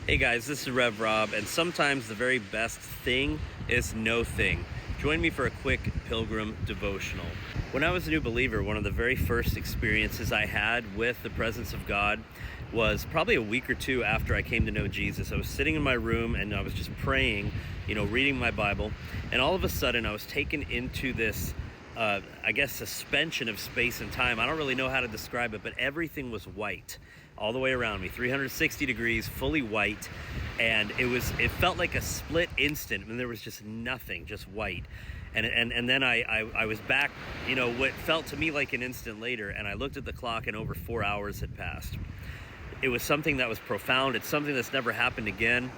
Hey guys, this is Rev Rob, and sometimes the very best thing is no thing. Join me for a quick Pilgrim Devotional. When I was a new believer, one of the very first experiences I had with the presence of God was probably a week or two after I came to know Jesus. I was sitting in my room and I was just praying, reading my Bible, and all of a sudden I was taken into this suspension of space and time. I don't really know how to describe it, but everything was white all the way around me, 360 degrees, fully white. And it felt like a split instant, and there was just nothing, just white. And then I was back, what felt to me like an instant later, and I looked at the clock and over 4 hours had passed. It was something that was profound. It's something that's never happened again.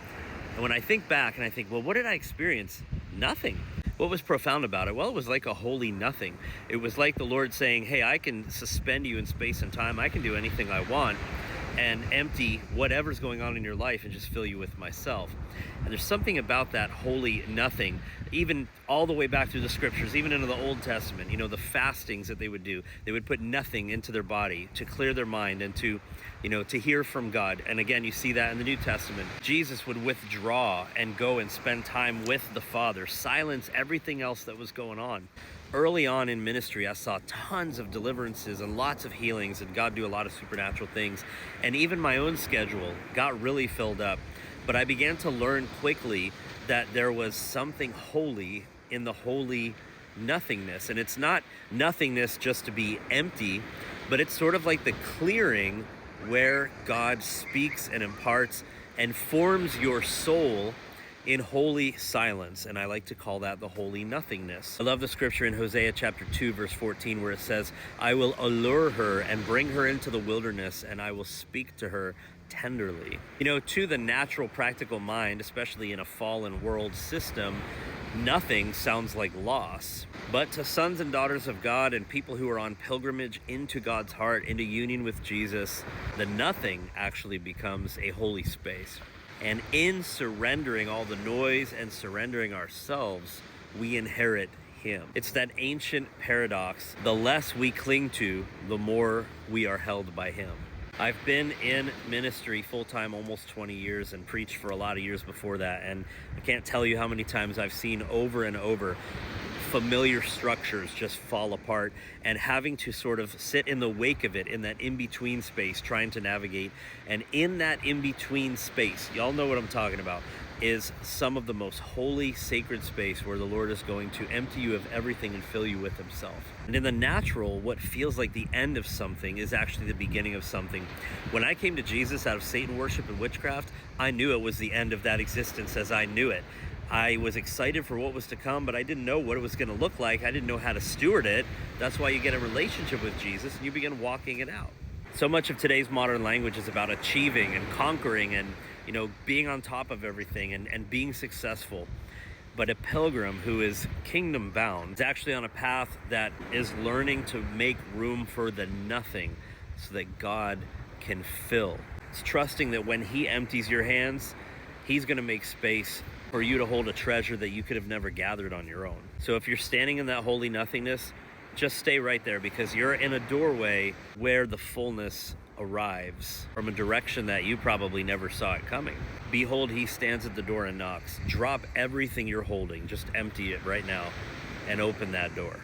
And when I think back and I think, well, what did I experience? Nothing. What was profound about it? Well, it was like a holy nothing. It was like the Lord saying, hey, I can suspend you in space and time. I can do anything I want and empty whatever's going on in your life and just fill you with myself. And there's something about that holy nothing, even all the way back through the scriptures, even into the Old Testament, the fastings that they would do. They would put nothing into their body to clear their mind and to hear from God. And again, you see that in the New Testament. Jesus would withdraw and go and spend time with the Father, silence everything else that was going on. Early on in ministry, I saw tons of deliverances and lots of healings and God do a lot of supernatural things. And even my own schedule got really filled up. But I began to learn quickly that there was something holy in the holy nothingness. And it's not nothingness just to be empty, but it's sort of like the clearing where God speaks and imparts and forms your soul in holy silence. And I like to call that the holy nothingness. I love the scripture in Hosea chapter 2, verse 14, where it says, I will allure her and bring her into the wilderness, and I will speak to her tenderly. To the natural, practical mind, especially in a fallen world system, nothing sounds like loss. But to sons and daughters of God and people who are on pilgrimage into God's heart, into union with Jesus, the nothing actually becomes a holy space. And in surrendering all the noise and surrendering ourselves, we inherit Him. It's that ancient paradox. The less we cling to, the more we are held by Him. I've been in ministry full-time almost 20 years and preached for a lot of years before that. And I can't tell you how many times I've seen over and over familiar structures just fall apart, and having to sort of sit in the wake of it, in that in-between space, trying to navigate. And in that in-between space, y'all know what I'm talking about, is some of the most holy, sacred space where the Lord is going to empty you of everything and fill you with Himself. And in the natural, what feels like the end of something is actually the beginning of something. When I came to Jesus out of Satan worship and witchcraft, I knew it was the end of that existence as I knew it. I was excited for what was to come, but I didn't know what it was going to look like. I didn't know how to steward it. That's why you get a relationship with Jesus and you begin walking it out. So much of today's modern language is about achieving and conquering and, being on top of everything and being successful. But a pilgrim who is kingdom bound is actually on a path that is learning to make room for the nothing so that God can fill. It's trusting that when He empties your hands, He's going to make space for you to hold a treasure that you could have never gathered on your own. So if you're standing in that holy nothingness, just stay right there, because you're in a doorway where the fullness arrives from a direction that you probably never saw it coming. Behold, He stands at the door and knocks. Drop everything you're holding, just empty it right now and open that door.